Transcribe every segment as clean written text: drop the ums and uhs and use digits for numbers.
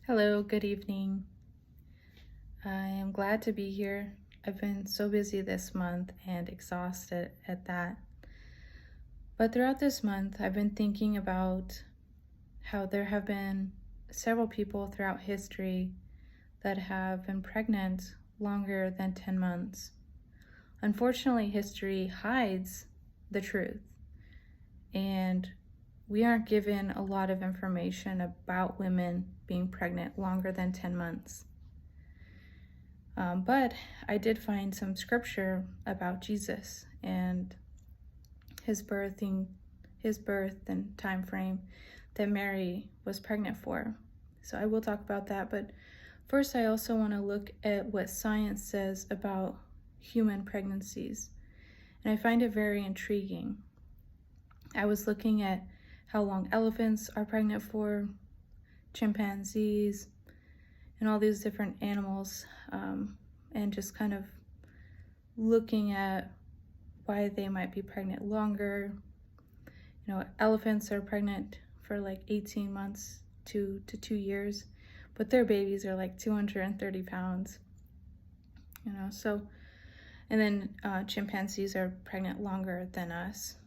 Hello, good evening. I am glad to be here. I've been so busy this month and exhausted at that. But throughout this month, I've been thinking about how there have been several people throughout history that have been pregnant longer than 10 months. Unfortunately, history hides the truth, and we aren't given a lot of information about women being pregnant longer than 10 months. But I did find some scripture about Jesus and his birth and time frame that Mary was pregnant for. So I will talk about that. But first, I also want to look at what science says about human pregnancies. And I find it very intriguing. I was looking at how long elephants are pregnant for, chimpanzees, and all these different animals, and just kind of looking at why they might be pregnant longer. Elephants are pregnant for like 18 months to 2 years, but their babies are like 230 pounds. And then chimpanzees are pregnant longer than us.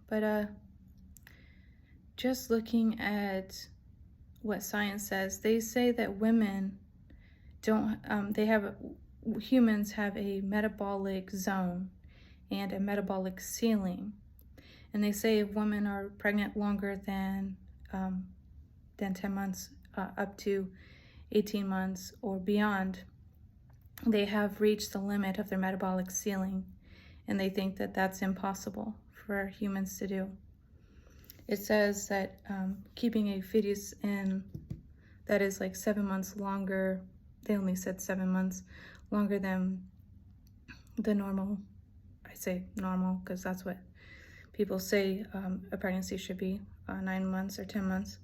But just looking at what science says, they say that women humans have a metabolic zone and a metabolic ceiling. And they say if women are pregnant longer than 10 months, up to 18 months or beyond, they have reached the limit of their metabolic ceiling, and they think that that's impossible for humans to do. It says that keeping a fetus in that is like 7 months longer, they only said 7 months longer than the normal. I say normal because that's what people say a pregnancy should be, 9 months or 10 months.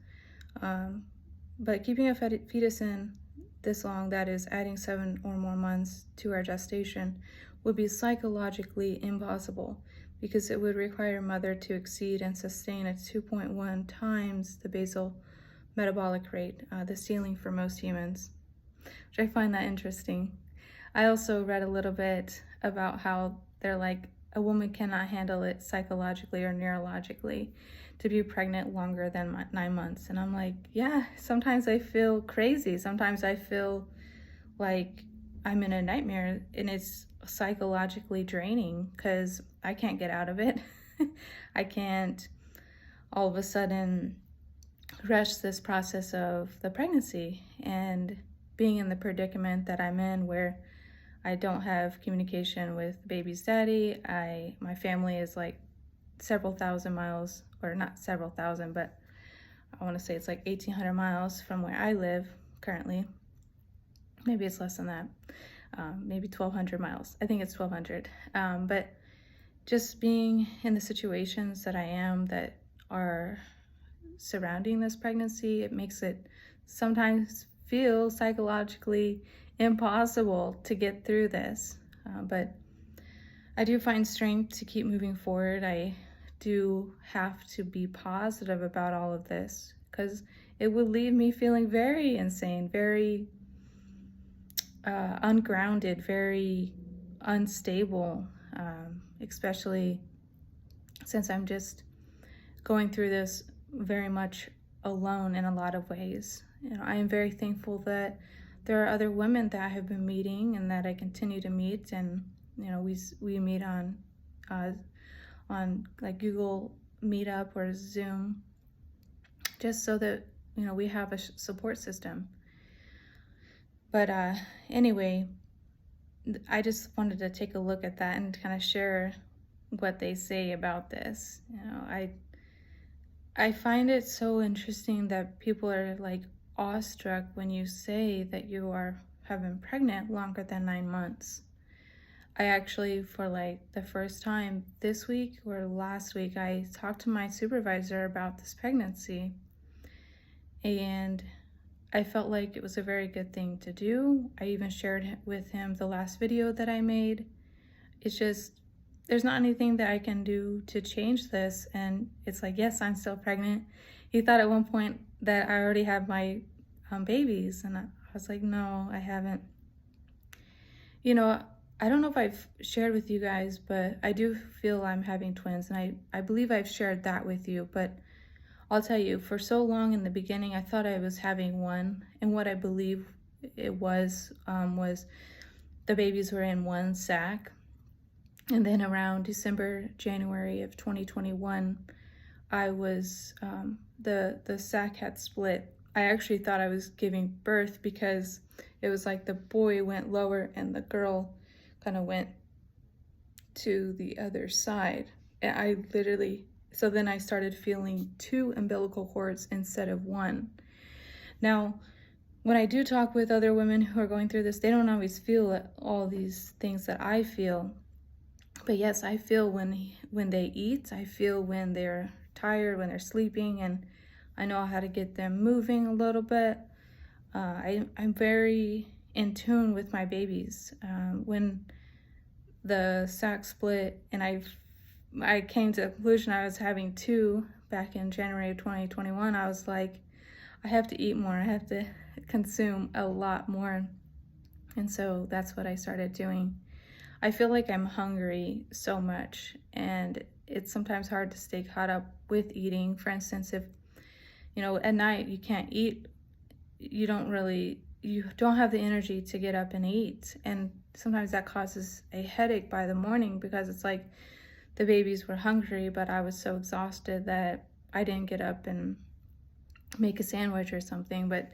But keeping a fetus in this long, that is adding 7 or more months to our gestation, would be psychologically impossible, because it would require a mother to exceed and sustain at 2.1 times the basal metabolic rate, the ceiling for most humans, which I find that interesting. I also read a little bit about how they're like, a woman cannot handle it psychologically or neurologically to be pregnant longer than 9 months. And I'm like, yeah, sometimes I feel crazy. Sometimes I feel like I'm in a nightmare, and it's psychologically draining because I can't get out of it. I can't all of a sudden rush this process of the pregnancy and being in the predicament that I'm in, where I don't have communication with baby's daddy. My family is like several thousand miles, or not several thousand, but I want to say it's like 1,800 miles from where I live currently. Maybe it's less than that. Maybe 1,200 miles. I think it's 1,200. But just being in the situations that I am that are surrounding this pregnancy, it makes it sometimes feel psychologically impossible to get through this. But I do find strength to keep moving forward. I do have to be positive about all of this, because it would leave me feeling very insane, very ungrounded, very unstable, especially since I'm just going through this very much alone in a lot of ways. I am very thankful that there are other women that I have been meeting and that I continue to meet, and we meet on like Google Meetup or Zoom, just so that we have a support system. But anyway, I just wanted to take a look at that and kind of share what they say about this. I find it so interesting that people are like awestruck when you say that you have been pregnant longer than 9 months. I actually, for like the first time this week or last week, I talked to my supervisor about this pregnancy, and I felt like it was a very good thing to do. I even shared with him the last video that I made. It's just, there's not anything that I can do to change this. And it's like, yes, I'm still pregnant. He thought at one point that I already had my babies? And I was like, no, I haven't. You know, I don't know if I've shared with you guys, but I do feel I'm having twins, and I believe I've shared that with you. But I'll tell you, for so long in the beginning, I thought I was having one, and what I believe it was the babies were in one sac. And then around December, January of 2021, I was, the sac had split. I actually thought I was giving birth because it was like the boy went lower and the girl kind of went to the other side. And I literally, so then I started feeling 2 umbilical cords instead of 1. Now, when I do talk with other women who are going through this, they don't always feel all these things that I feel. But yes, I feel when they eat, I feel when they're tired, when they're sleeping, and I know how to get them moving a little bit. I'm very in tune with my babies. When the sac split and I came to the conclusion I was having 2 back in January of 2021, I was like, I have to eat more. I have to consume a lot more. And so that's what I started doing. I feel like I'm hungry so much, and it's sometimes hard to stay caught up with eating. For instance, if, at night you can't eat, you don't have the energy to get up and eat. And sometimes that causes a headache by the morning because it's like the babies were hungry, but I was so exhausted that I didn't get up and make a sandwich or something. But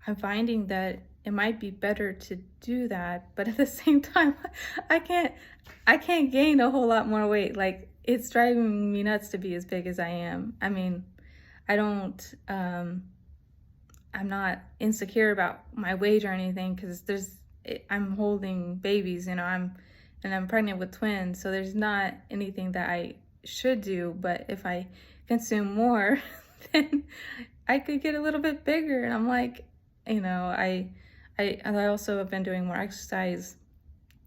I'm finding that it might be better to do that, but at the same time, I can't gain a whole lot more weight. Like, it's driving me nuts to be as big as I am. I mean, I'm not insecure about my weight or anything, because I'm holding babies, and I'm pregnant with twins, so there's not anything that I should do. But if I consume more, then I could get a little bit bigger. And I'm like, I also have been doing more exercise,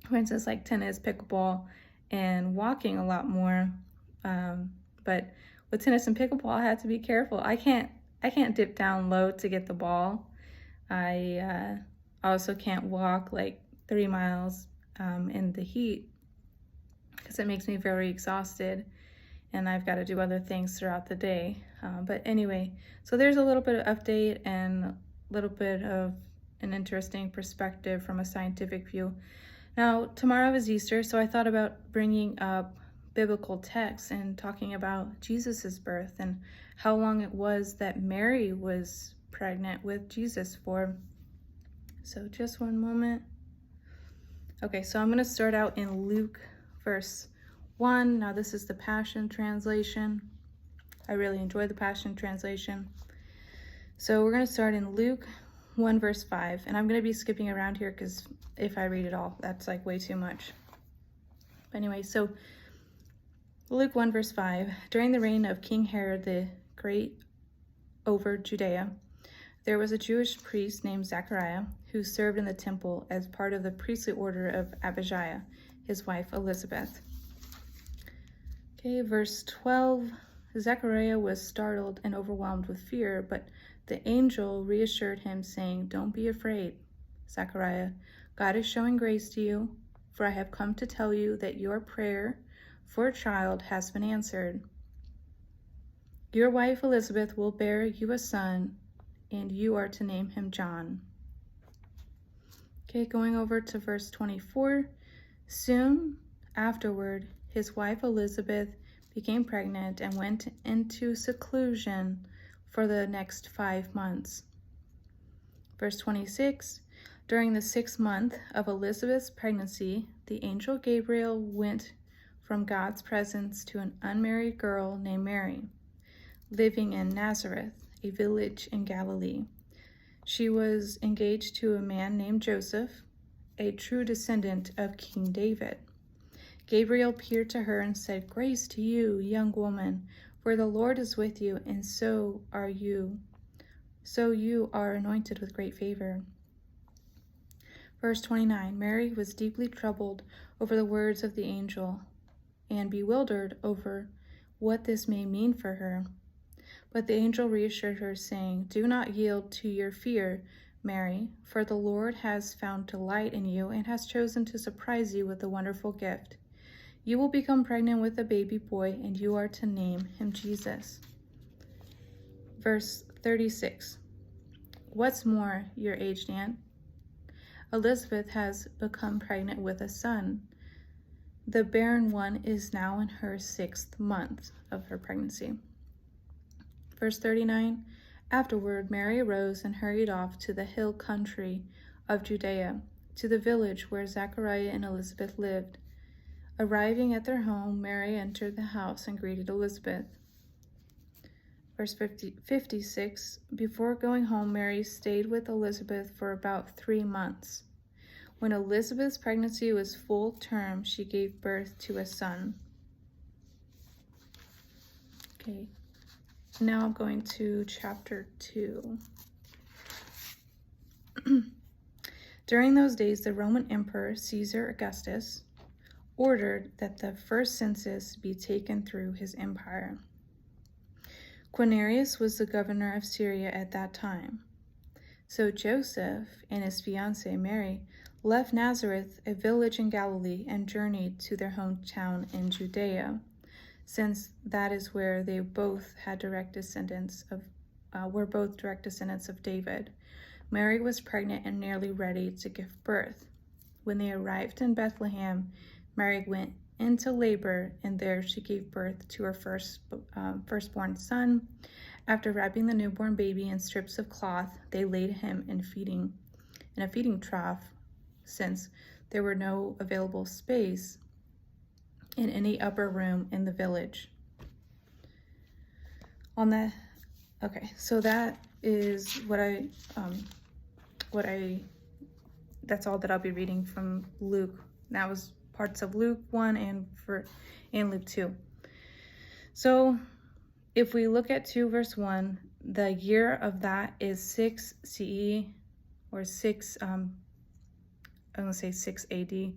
for instance, like tennis, pickleball, and walking a lot more. But with tennis and pickleball, I have to be careful. I can't dip down low to get the ball. I also can't walk like 3 miles in the heat, because it makes me very exhausted, and I've got to do other things throughout the day. But anyway, so there's a little bit of update and a little bit of an interesting perspective from a scientific view. Now, tomorrow is Easter, so I thought about bringing up biblical texts and talking about Jesus's birth and how long it was that Mary was pregnant with Jesus for. So just one moment. Okay, so I'm going to start out in Luke verse 1. Now, this is the Passion Translation. I really enjoy the Passion Translation. So we're going to start in Luke 1 verse 5, and I'm going to be skipping around here because if I read it all, that's like way too much. But anyway, so Luke 1 verse 5, during the reign of King Herod the Great over Judea, there was a Jewish priest named Zechariah who served in the temple as part of the priestly order of Abijah, his wife Elizabeth. Okay, verse 12, Zechariah was startled and overwhelmed with fear, but the angel reassured him, saying, "Don't be afraid, Zechariah. God is showing grace to you, for I have come to tell you that your prayer for a child has been answered. Your wife Elizabeth will bear you a son, and you are to name him John." Okay, going over to verse 24. Soon afterward, his wife Elizabeth became pregnant and went into seclusion for the next 5 months. Verse 26, during the 6th month of Elizabeth's pregnancy, the angel Gabriel went from God's presence to an unmarried girl named Mary, living in Nazareth, a village in Galilee. She was engaged to a man named Joseph, a true descendant of King David. Gabriel appeared to her and said, "Grace to you, young woman, for the Lord is with you, and so are you. So you are anointed with great favor." Verse 29, Mary was deeply troubled over the words of the angel and bewildered over what this may mean for her. But the angel reassured her, saying, "Do not yield to your fear, Mary, for the Lord has found delight in you and has chosen to surprise you with a wonderful gift. You will become pregnant with a baby boy, and you are to name him Jesus." Verse 36. "What's more, your aged aunt Elizabeth has become pregnant with a son. The barren one is now in her 6th month of her pregnancy." Verse 39. "Afterward, Mary arose and hurried off to the hill country of Judea, to the village where Zachariah and Elizabeth lived. Arriving at their home, Mary entered the house and greeted Elizabeth." Verse 56. "Before going home, Mary stayed with Elizabeth for about 3 months. When Elizabeth's pregnancy was full term, she gave birth to a son." Okay, now I'm going to chapter 2. "During those days, the Roman Emperor Caesar Augustus ordered that the first census be taken through his empire. Quirinius was the governor of Syria at that time. So Joseph and his fiancée Mary left Nazareth, a village in Galilee, and journeyed to their hometown in Judea, since that is where they both had direct descendants of David. Mary was pregnant and nearly ready to give birth. When they arrived in Bethlehem, Mary went into labor, and there she gave birth to her firstborn son. After wrapping the newborn baby in strips of cloth, they laid him in a feeding trough, since there were no available space in any upper room in the village." So that is that's all that I'll be reading from Luke. That was parts of Luke 1 and Luke 2. So if we look at 2 verse 1, the year of that is 6 CE, or 6, I'm going to say 6 AD.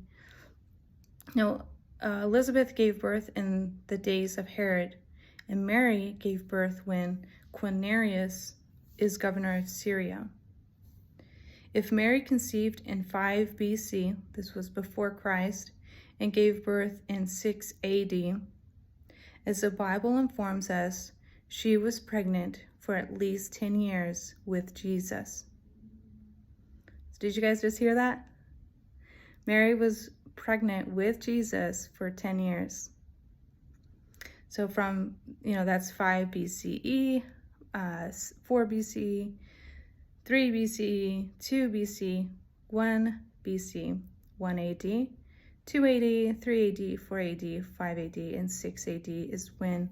Now, Elizabeth gave birth in the days of Herod, and Mary gave birth when Quirinius is governor of Syria. If Mary conceived in 5 BC, this was before Christ, and gave birth in 6 AD, as the Bible informs us, she was pregnant for at least 10 years with Jesus. Did you guys just hear that? Mary was pregnant with Jesus for 10 years. So from, that's 5 BCE, 4 BCE, 3 BCE, 2 BC, 1 BC, 1 AD, 2 AD, 3 AD, 4 AD, 5 AD, and 6 AD is when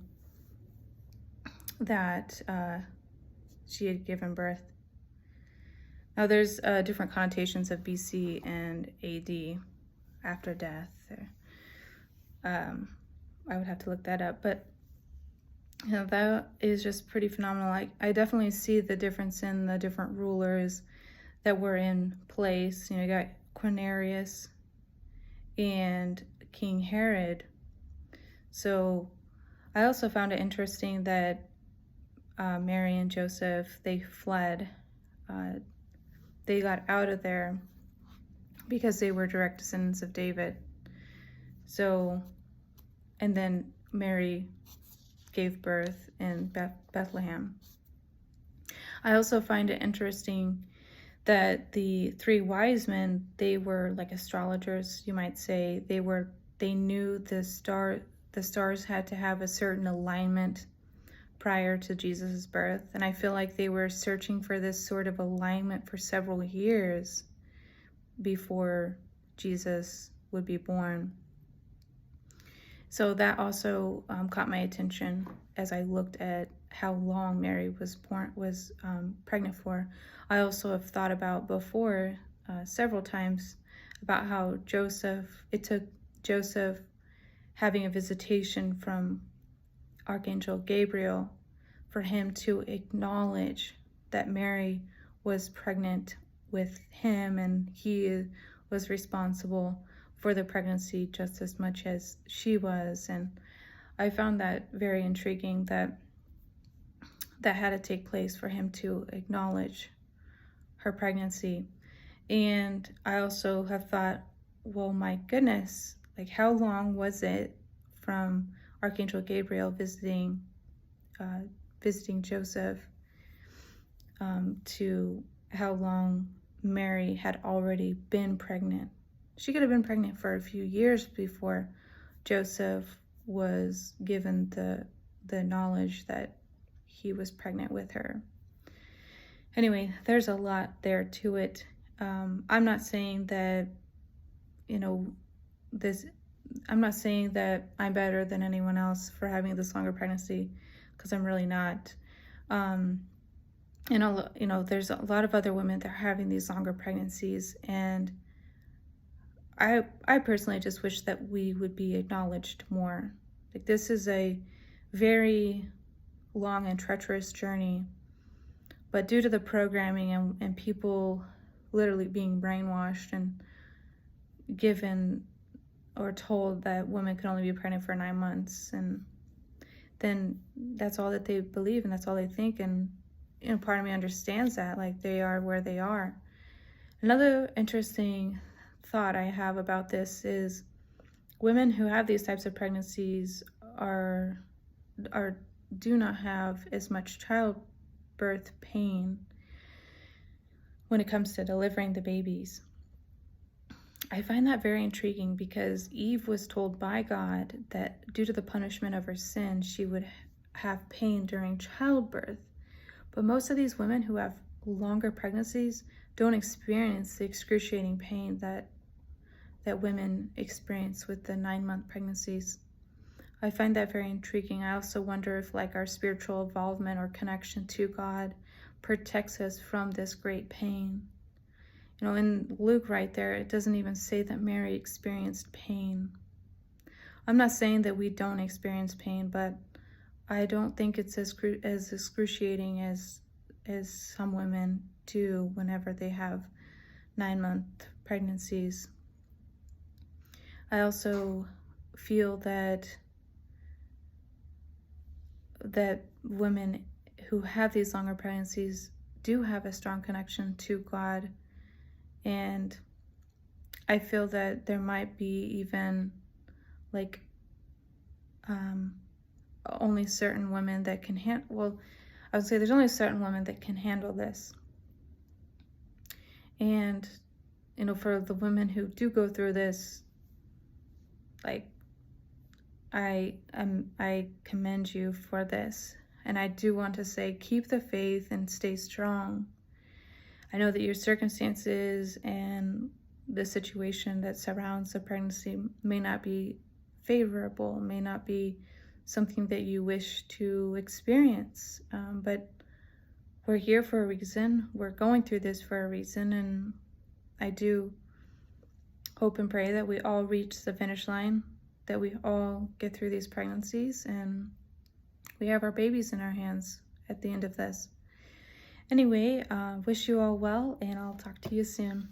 that she had given birth. Now there's different connotations of BC and AD after death. I would have to look that up, but that is just pretty phenomenal. I definitely see the difference in the different rulers that were in place. You got Quirinius and King Herod. So I also found it interesting that Mary and Joseph, they fled. They got out of there because they were direct descendants of David. So, and then Mary gave birth in Bethlehem. I also find it interesting that the 3 wise men, they were like astrologers, you might say. They knew the stars had to have a certain alignment prior to Jesus' birth. And I feel like they were searching for this sort of alignment for several years before Jesus would be born. So that also caught my attention as I looked at how long Mary was pregnant for. I also have thought about before several times about how it took Joseph having a visitation from Archangel Gabriel for him to acknowledge that Mary was pregnant with him, and he was responsible for the pregnancy just as much as she was. And I found that very intriguing, that that had to take place for him to acknowledge her pregnancy. And I also have thought, well, my goodness, like how long was it from Archangel Gabriel visiting Joseph to how long Mary had already been pregnant? She could have been pregnant for a few years before Joseph was given the knowledge that he was pregnant with her. Anyway, there's a lot there to it. I'm not saying that, I'm not saying that I'm better than anyone else for having this longer pregnancy, because I'm really not. There's a lot of other women that are having these longer pregnancies, and I personally just wish that we would be acknowledged more. Like, this is a very long and treacherous journey, but due to the programming and people literally being brainwashed and given or told that women can only be pregnant for 9 months, and then that's all that they believe and that's all they think. And part of me understands that, like, they are where they are. Another interesting thought I have about this is women who have these types of pregnancies do not have as much childbirth pain when it comes to delivering the babies. I find that very intriguing, because Eve was told by God that due to the punishment of her sin, she would have pain during childbirth. But most of these women who have longer pregnancies don't experience the excruciating pain that women experience with the 9-month pregnancies. I find that very intriguing. I also wonder if, like, our spiritual involvement or connection to God protects us from this great pain. In Luke right there, it doesn't even say that Mary experienced pain. I'm not saying that we don't experience pain, but I don't think it's as excruciating as some women do whenever they have 9-month pregnancies. I also feel that women who have these longer pregnancies do have a strong connection to God, and I feel that there might be even like only certain women that can I would say there's only certain women that can handle this. And for the women who do go through this, like, I commend you for this. And I do want to say, keep the faith and stay strong. I know that your circumstances and the situation that surrounds the pregnancy may not be favorable, may not be something that you wish to experience, but we're here for a reason. We're going through this for a reason, and I do hope and pray that we all reach the finish line, that we all get through these pregnancies, and we have our babies in our hands at the end of this. Anyway, wish you all well, and I'll talk to you soon.